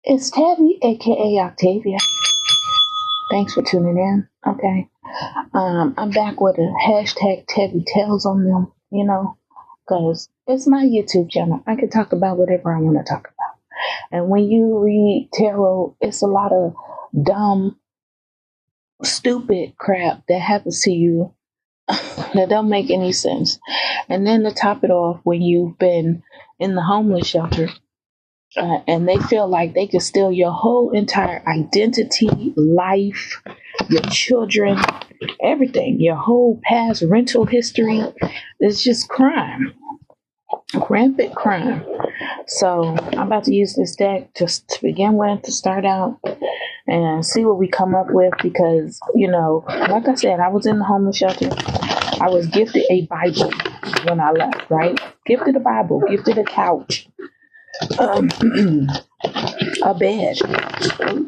It's Tabby, aka Octavia. Thanks for tuning in. Okay. I'm back with a hashtag Tabby Tales on them, because it's my YouTube channel. I can talk about whatever I want to talk about. And when you read tarot, it's a lot of dumb, stupid crap that happens to you that don't make any sense. And then to top it off, when you've been in the homeless shelter, and they feel like they can steal your whole entire identity, life, your children, everything, your whole past rental history. It's just crime, rampant crime. So I'm about to use this deck just to begin with, to start out and see what we come up with, because, like I said, I was in the homeless shelter. I was gifted a Bible when I left, right? Gifted a Bible, gifted a couch, a bed,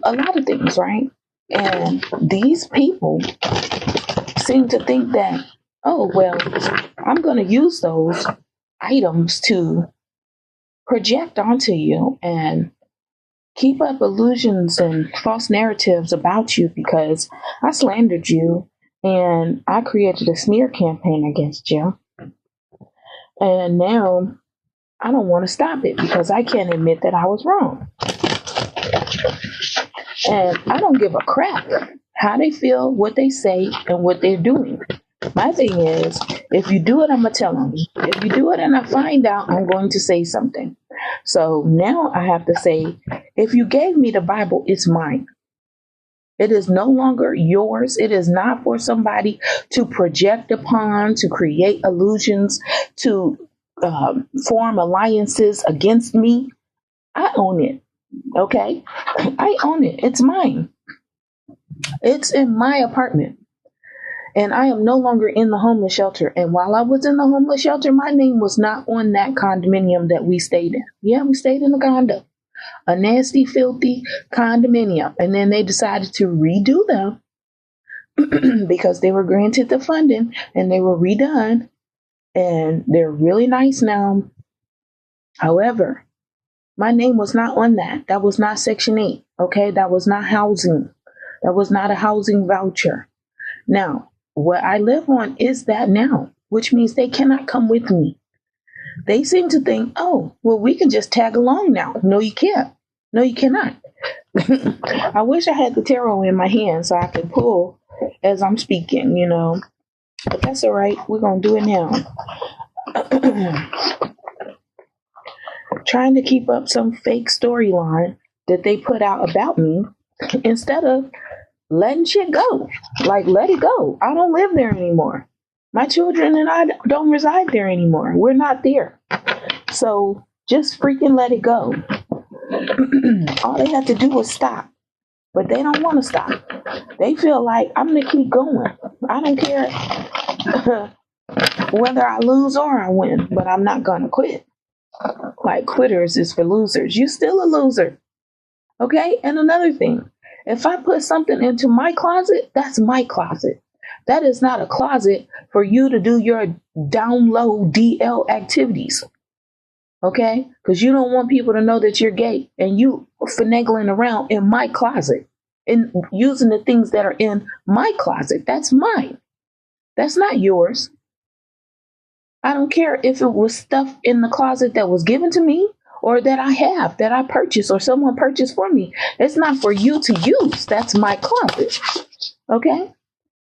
a lot of things, right? And these people seem to think that, oh, well, I'm going to use those items to project onto you and keep up illusions and false narratives about you because I slandered you and I created a smear campaign against you. And now I don't want to stop it because I can't admit that I was wrong. And I don't give a crap how they feel, what they say, and what they're doing. My thing is, if you do it, I'm going to tell them. If you do it and I find out, I'm going to say something. So now I have to say, if you gave me the Bible, it's mine. It is no longer yours. It is not for somebody to project upon, to create illusions, to form alliances against me. I own it. Okay? I own it. It's mine. It's in my apartment. And I am no longer in the homeless shelter. And while I was in the homeless shelter, my name was not on that condominium that we stayed in. Yeah, we stayed in a condo. A nasty, filthy condominium. And then they decided to redo them because they were granted the funding and they were redone. And they're really nice now. However, my name was not on that. That was not Section 8. Okay, that was not housing. That was not a housing voucher. Now, what I live on is that now, which means they cannot come with me. They seem to think, oh, well, we can just tag along now. No, you can't. No, you cannot. I wish I had the tarot in my hand so I could pull as I'm speaking, But that's all right. We're going to do it now. Trying to keep up some fake storyline that they put out about me instead of letting shit go. Like, let it go. I don't live there anymore. My children and I don't reside there anymore. We're not there. So just freaking let it go. All they have to do is stop. But they don't want to stop. They feel like I'm going to keep going. I don't care whether I lose or I win, but I'm not going to quit. Like, quitters is for losers. You're still a loser. Okay? And another thing, if I put something into my closet, that's my closet. That is not a closet for you to do your down low DL activities. Okay? Because you don't want people to know that you're gay and you finagling around in my closet and using the things that are in my closet. That's mine. That's not yours. I don't care if it was stuff in the closet that was given to me or that I have, that I purchased or someone purchased for me. It's not for you to use. That's my closet. Okay?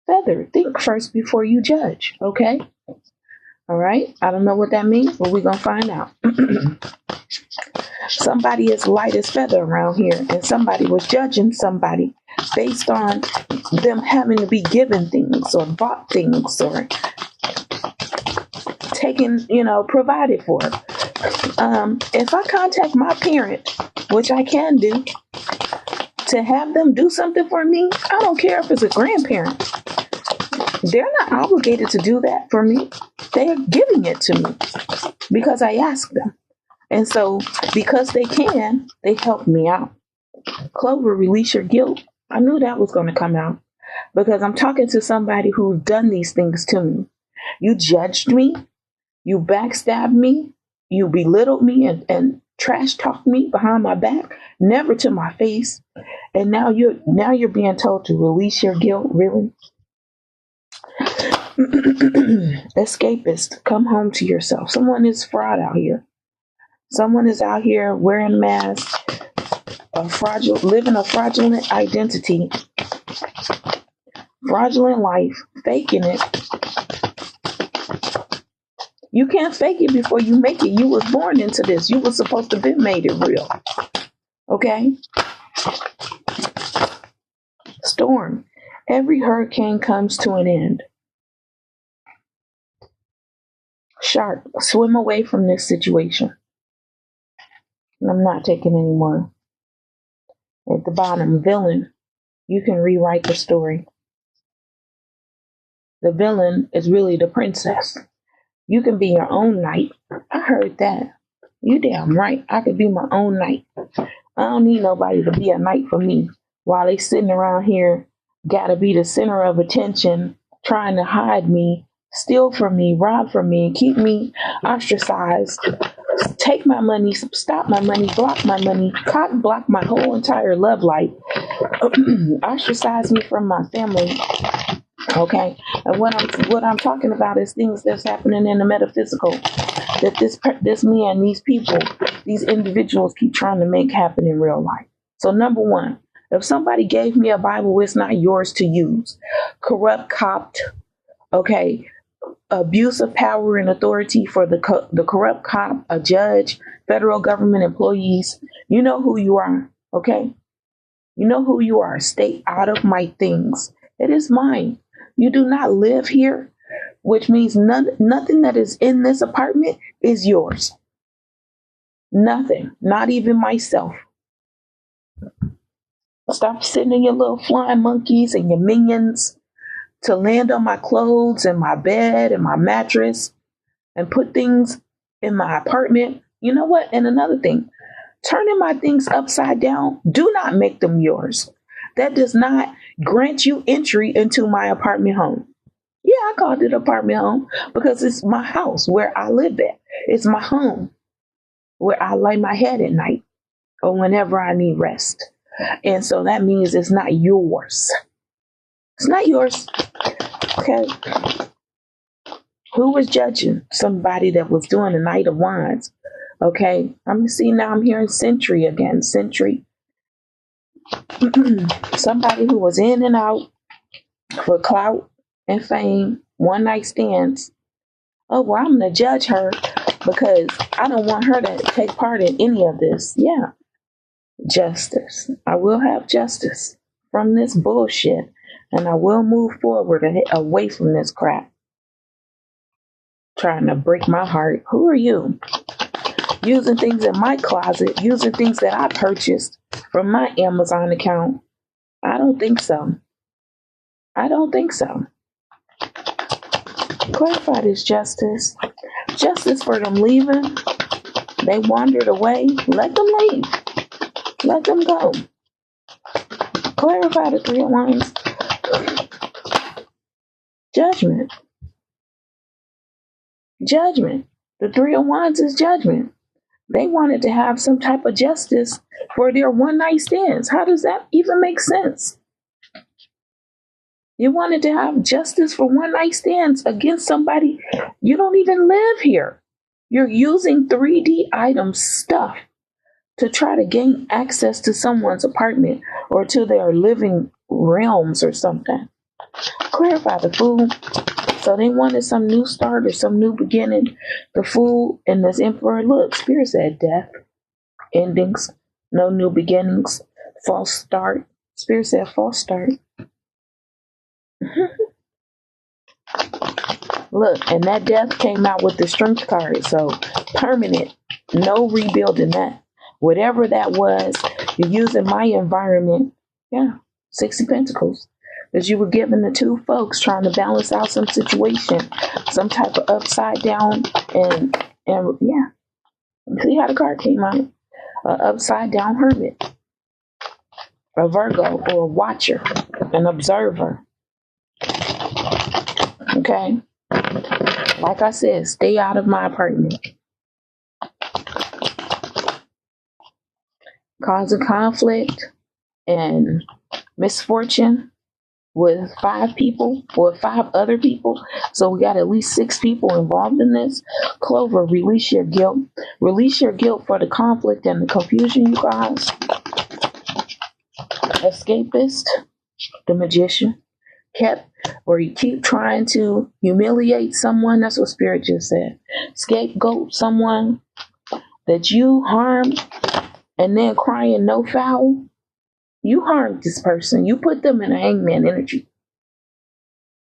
Feather, think first before you judge. Okay? All right? I don't know what that means, but we're going to find out. Somebody is light as feather around here, and somebody was judging somebody based on them having to be given things or bought things or taken, provided for. If I contact my parent, which I can do, to have them do something for me, I don't care if it's a grandparent. They're not obligated to do that for me. They're giving it to me because I asked them. And so because they can, they help me out. Clover, release your guilt. I knew that was going to come out because I'm talking to somebody who's done these things to me. You judged me. You backstabbed me. You belittled me and trash talked me behind my back, never to my face, and now you're being told to release your guilt. Really? Escapist, come home to yourself. Someone is fraud out here. Someone is out here wearing masks, living a fraudulent identity, fraudulent life, faking it. You can't fake it before you make it. You was born into this. You was supposed to be made it real. Okay? Storm. Every hurricane comes to an end. Shark, swim away from this situation. I'm not taking any more. At the bottom, villain. You can rewrite the story. The villain is really the princess. You can be your own knight. I heard that. You damn right. I could be my own knight. I don't need nobody to be a knight for me while they sitting around here, gotta be the center of attention, trying to hide me, steal from me, rob from me, keep me ostracized, take my money, stop my money, block my money, cock block my whole entire love life, ostracize me from my family. Okay, and what I'm talking about is things that's happening in the metaphysical that this man, these people, these individuals keep trying to make happen in real life. So number one, if somebody gave me a Bible, it's not yours to use. Corrupt, copped, okay, abuse of power and authority for the corrupt cop, a judge, federal government employees. You know who you are, okay? You know who you are. Stay out of my things. It is mine. You do not live here, which means nothing that is in this apartment is yours. Nothing, not even myself. Stop sending your little flying monkeys and your minions to land on my clothes and my bed and my mattress and put things in my apartment. You know what? And another thing, turning my things upside down, do not make them yours. That does not grant you entry into my apartment home. Yeah, I called it apartment home because it's my house where I live at. It's my home where I lay my head at night or whenever I need rest. And so that means it's not yours. It's not yours. Okay. Who was judging somebody that was doing the Night of Wands? Okay. Now I'm hearing Century again. Century. Somebody who was in and out for clout and fame, one night stands. Oh, well, I'm going to judge her because I don't want her to take part in any of this. Yeah. Justice. I will have justice from this bullshit, and I will move forward away from this crap. Trying to break my heart. Who are you? Using things in my closet, using things that I purchased from my Amazon account. I don't think so. I don't think so. Clarify this, justice. Justice for them leaving. They wandered away. Let them leave. Let them go. Clarify the Three of Wands. Judgment. Judgment. The Three of Wands is judgment. They wanted to have some type of justice for their one night stands. How does that even make sense? You wanted to have justice for one night stands against somebody. You don't even live here. You're using 3D items, stuff, to try to gain access to someone's apartment or to their living realms or something. Clarify the Fool. So they wanted some new start or some new beginning. The Fool and this Emperor. Look, Spirit said death, endings, no new beginnings, false start. Spirit said false start. Look, and that death came out with the Strength card. So permanent, no rebuilding that. Whatever that was, you're using my environment. Yeah, 6 of Pentacles. Because you were given the two folks trying to balance out some situation, some type of upside down, and yeah. See how the card came out? An upside down hermit, a Virgo, or a watcher, an observer. Okay? Like I said, stay out of my apartment. causing conflict and misfortune with 5 people or 5 other people. So we got at least 6 people involved in this. Clover, release your guilt. Release your guilt for the conflict and the confusion, you guys. Escapist, the magician, you keep trying to humiliate someone. That's what Spirit just said. Scapegoat someone that you harmed and then crying no foul. You harmed this person. You put them in a hangman energy.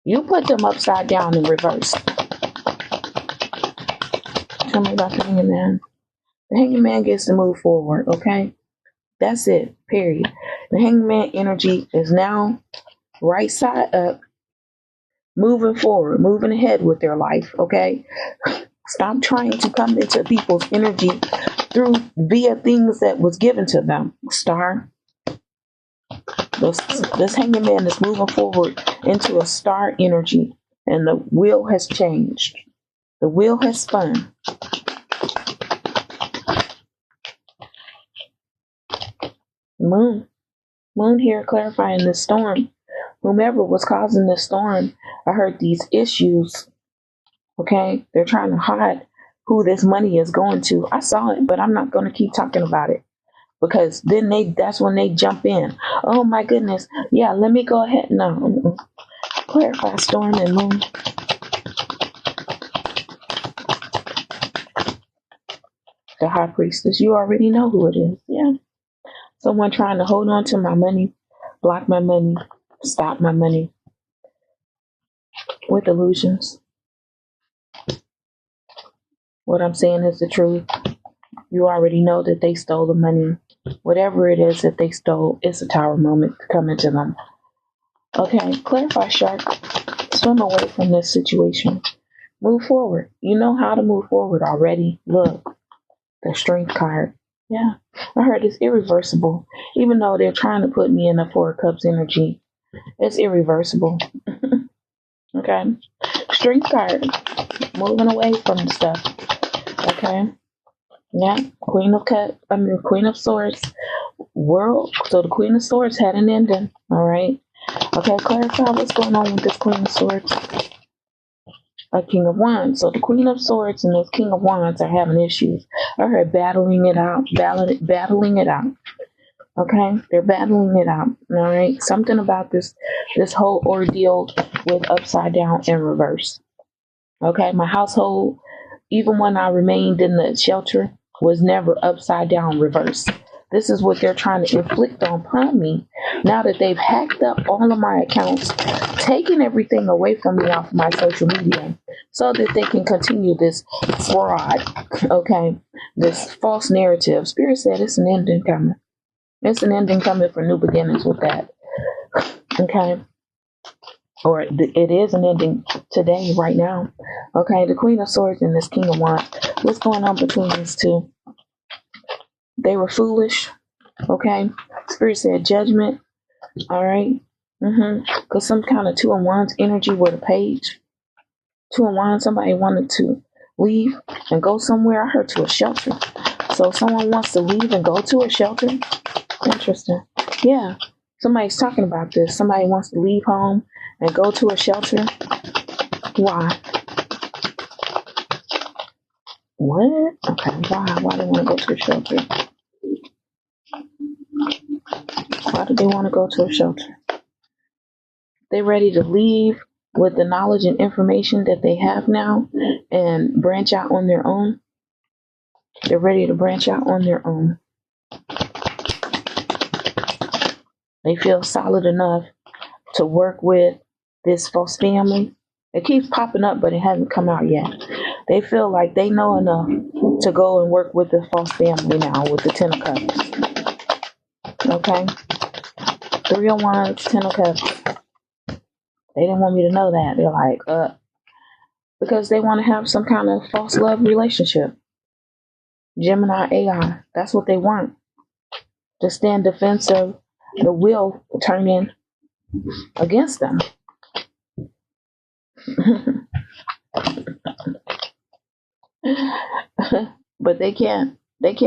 You put them upside down in reverse. Tell me about the hanging man. The hanging man gets to move forward, okay? That's it, period. The hanging man energy is now right side up, moving forward, moving ahead with their life, okay? Stop trying to come into people's energy via things that was given to them. Star. This hanging man is moving forward into a star energy, and the wheel has changed. The wheel has spun. Moon here clarifying the storm. Whomever was causing the storm, I heard these issues. Okay, they're trying to hide who this money is going to. I saw it, but I'm not going to keep talking about it. Because then that's when they jump in. Oh my goodness. Yeah, let me go ahead. No. Clarify storm and moon. The high priestess. You already know who it is. Yeah. Someone trying to hold on to my money, block my money, stop my money with illusions. What I'm saying is the truth. You already know that they stole the money. Whatever it is that they stole, it's a tower moment to come into them. Okay, clarify, shark. Swim away from this situation. Move forward. You know how to move forward already. Look, the strength card. Yeah, I heard it's irreversible. Even though they're trying to put me in the 4 cups energy, it's irreversible. Okay, strength card. Moving away from the stuff. Okay. Yeah, Queen of Swords, World. So the Queen of Swords had an ending. All right. Okay, clarify what's going on with this Queen of Swords. A King of Wands. So the Queen of Swords and this King of Wands are having issues. I heard battling it out. Okay, they're battling it out. All right. Something about this whole ordeal with upside down and reverse. Okay, my household, even when I remained in the shelter, was never upside down reverse. This is what they're trying to inflict upon me now that they've hacked up all of my accounts, taken everything away from me off my social media so that they can continue this fraud, okay, this false narrative. Spirit said it's an ending coming. It's an ending coming for new beginnings with that, okay? Or it is an ending today, right now. Okay, the Queen of Swords and this King of Wands. What's going on between these two? They were foolish. Okay, Spirit said judgment. All right. Because some kind of 2 of Wands energy with a page. 2 of Wands. Somebody wanted to leave and go somewhere. I heard to a shelter. So someone wants to leave and go to a shelter. Interesting. Yeah. Somebody's talking about this. Somebody wants to leave home and go to a shelter. Why? What? Okay, why? Why do they want to go to a shelter? Why do they want to go to a shelter? They're ready to leave with the knowledge and information that they have now and branch out on their own. They're ready to branch out on their own. They feel solid enough to work with this false family. It keeps popping up, but it hasn't come out yet. They feel like they know enough to go and work with the false family now with the 10 of Cups. Okay? 3 of Wands, 10 of Cups. They didn't want me to know that. They're like, because they want to have some kind of false love relationship. Gemini AI. That's what they want. To stand defensive, the will turning against them. But they can't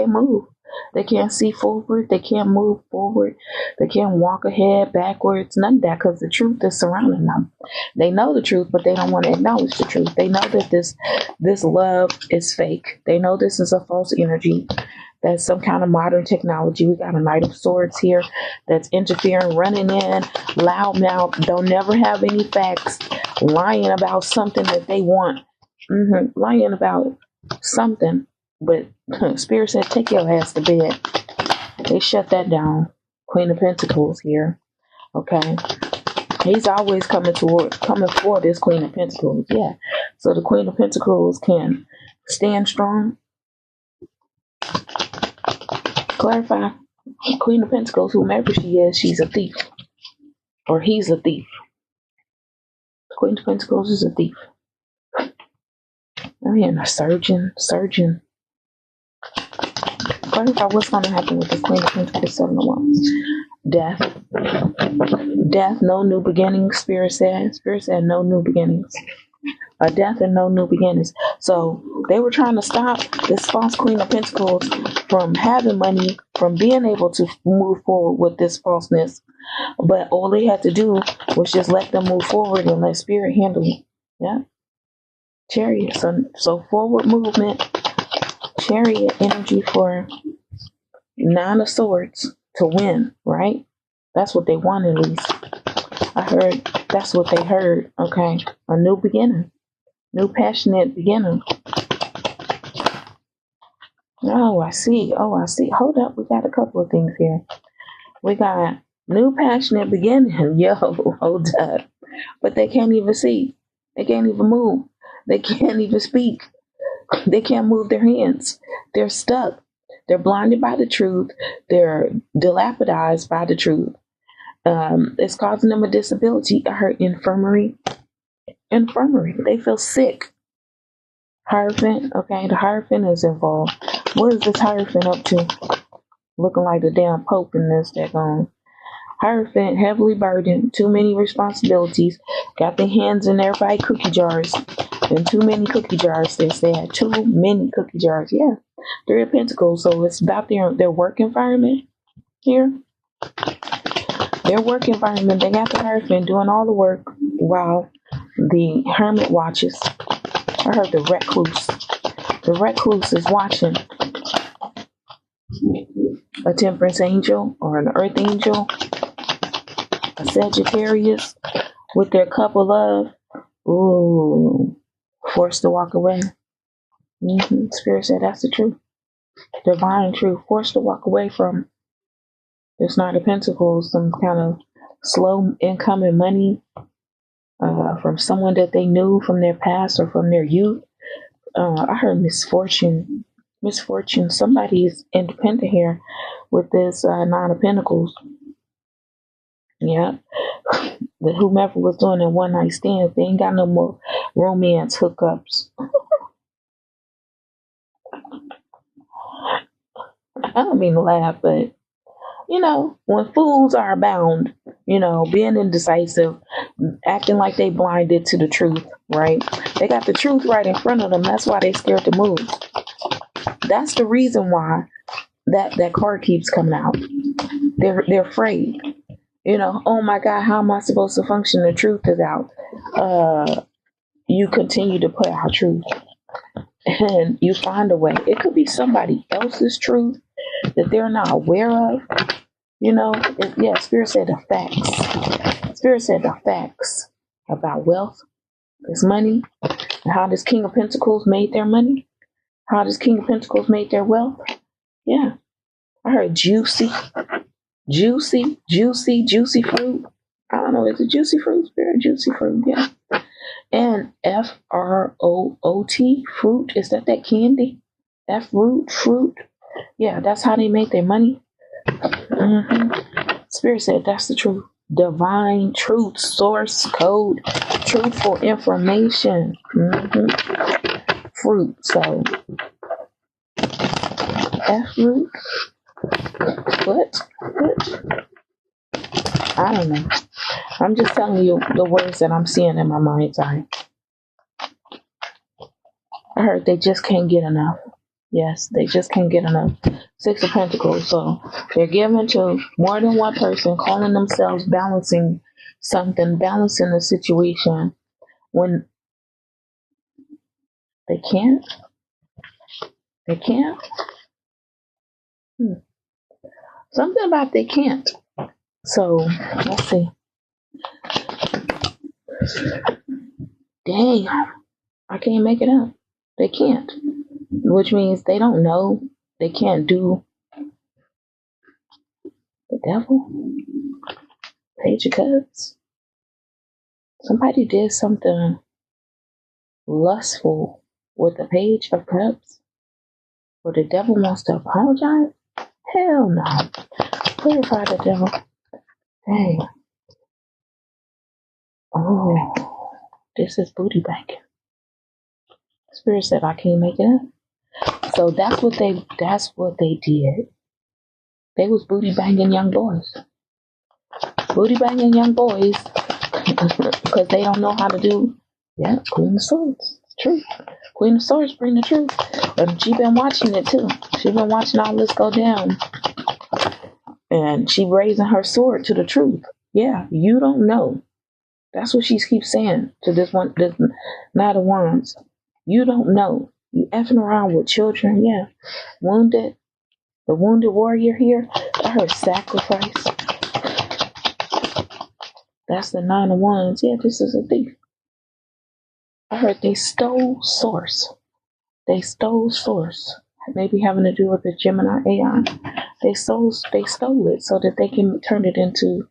move. They can't see forward. They can't move forward. They can't walk ahead, backwards, none of that, because the truth is surrounding them. They know the truth, but they don't want to acknowledge the truth. They know that this love is fake. They know this is a false energy. That's some kind of modern technology. We got a Knight of Swords here that's interfering, running in, loud mouth, don't never have any facts, lying about something that they want. Lying about something. But Spirit said, take your ass to bed. They shut that down. Queen of Pentacles here. Okay. He's always coming for this Queen of Pentacles. Yeah. So the Queen of Pentacles can stand strong. Clarify. Queen of Pentacles, whomever she is, she's a thief. Or he's a thief. Queen of Pentacles is a thief. I'm hearing a surgeon. Clarify what's going to happen with the Queen of Pentacles, Seven of Wands. Death, no new beginnings, Spirit said. Spirit said no new beginnings. A death and no new beginnings. So they were trying to stop this false Queen of Pentacles from having money, from being able to move forward with this falseness. But all they had to do was just let them move forward and let Spirit handle it. Yeah. Chariot. So forward movement. Chariot energy for Nine of Swords to win, right? That's what they want, at least. I heard that's what they heard. Okay. A new beginning. New passionate beginning. Oh, I see. Hold up. We got a couple of things here. We got new passionate beginning. Yo, hold up. But they can't even see. They can't even move. They can't even speak. They can't move their hands. They're stuck. They're blinded by the truth. They're dilapidized by the truth. It's causing them a disability. I heard infirmary. They feel sick. Hierophant. Okay, the Hierophant is involved. What is this Hierophant up to? Looking like the damn Pope in this daggone. Hierophant, heavily burdened, too many responsibilities, got their hands in everybody's cookie jars, and too many cookie jars. They said too many cookie jars. Yeah, Three of Pentacles. So it's about their work environment here. Their work environment. They got the Hierophant doing all the work while the Hermit watches. I heard the Recluse. The Recluse is watching. A Temperance angel or an Earth angel. A Sagittarius with their cup of love. Ooh. Forced to walk away. Spirit said that's the truth. Divine truth. Forced to walk away from this Knight of Pentacles. Some kind of slow incoming money from someone that they knew from their past or from their youth. I heard misfortune. Somebody is independent here with this Nine of Pentacles. Yeah. Whomever was doing their one night stands, they ain't got no more romance hookups. I don't mean to laugh, but when fools are abound, being indecisive, acting like they blinded to the truth, right? They got the truth right in front of them. That's why they scared to move. That's the reason why that card keeps coming out. They're afraid. Oh my God, how am I supposed to function? The truth is out. You continue to put out truth. And you find a way. It could be somebody else's truth that they're not aware of. Spirit said the facts. Spirit said the facts about wealth, this money, and how this King of Pentacles made their money, how this King of Pentacles made their wealth. Yeah. I heard juicy fruit. I don't know, is it juicy fruit, Spirit? Juicy fruit, yeah. And FROOT, fruit. Is that candy? Fruit. Yeah, that's how they make their money. Spirit said that's the truth. Divine truth, source code, truthful information. Fruit. So, F-root. What? I don't know. I'm just telling you the words that I'm seeing in my mind's eye. I heard they just can't get enough. Yes, they just can't get enough. Six of Pentacles. So they're given to more than one person, calling themselves balancing something, balancing a situation when they can't. They can't. Something about they can't. So let's see. Dang, I can't make it up. They can't. Which means they don't know. They can't do the devil. Page of Cups. Somebody did something lustful with the Page of Cups. Or the devil wants to apologize? Hell no. Clarify the devil. Dang. Oh, this is booty banking. Spirit said I can't make it up. So that's what they did. They was booty banging young boys. Booty banging young boys because they don't know how to do. Yeah, Queen of Swords. It's true. Queen of Swords bring the truth. And she been watching it too. She been watching all this go down. And she raising her sword to the truth. Yeah, you don't know. That's what she keeps saying to this Knight of Wands. You don't know. You effing around with children. Yeah. Wounded. The wounded warrior here. I heard sacrifice. That's the Nine of Wands. Yeah, this is a thief. I heard they stole source. They stole source. Maybe having to do with the Gemini AI. They stole it so that they can turn it into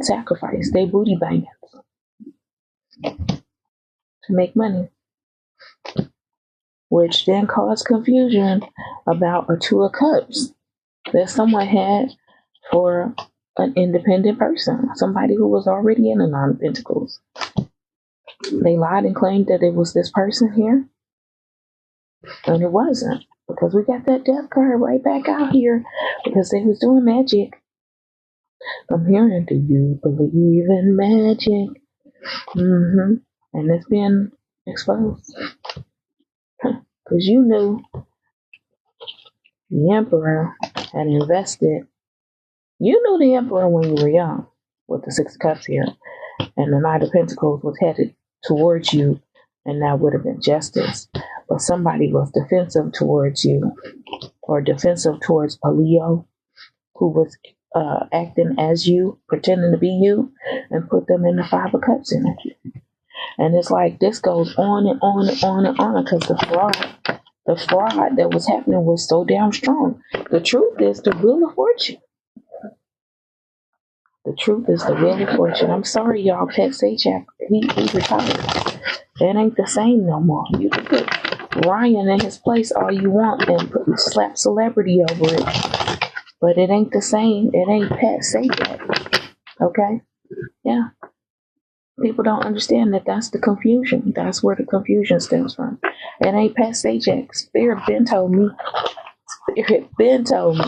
sacrifice. They booty banging to make money. Which then caused confusion about a Two of Cups that someone had for an independent person. Somebody who was already in the Nine of Pentacles. They lied and claimed that it was this person here. And it wasn't. Because we got that death card right back out here. Because they was doing magic. I'm hearing, do you believe in magic? And it's been exposed. Because you knew the Emperor had invested. You knew the Emperor when you were young. With the Six of Cups here. And the Knight of Pentacles was headed towards you. And that would have been justice. But somebody was defensive towards you. Or defensive towards a Leo. Who was acting as you, pretending to be you, and put them in the Five of Cups energy. And it's like this goes on and on and on and on because the fraud that was happening was so damn strong. The truth is the Wheel of Fortune. The truth is the Wheel of Fortune. I'm sorry, y'all. Pet Sajak, he retired. It ain't the same no more. You can put Ryan in his place all you want and slap celebrity over it. But it ain't the same. It ain't Pat Sajak. Okay? Yeah. People don't understand that that's the confusion. That's where the confusion stems from. It ain't Pat Sajak. Spirit Ben told me. Spirit Ben told me.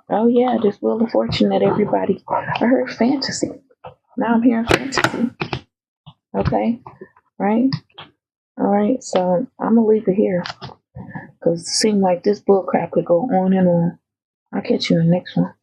Oh yeah, this Wheel of Fortune that everybody. I heard fantasy. Now I'm hearing fantasy. Okay? Right? Alright, so I'm gonna leave it here. Because it seems like this bull crap could go on and on. I'll catch you in the next one.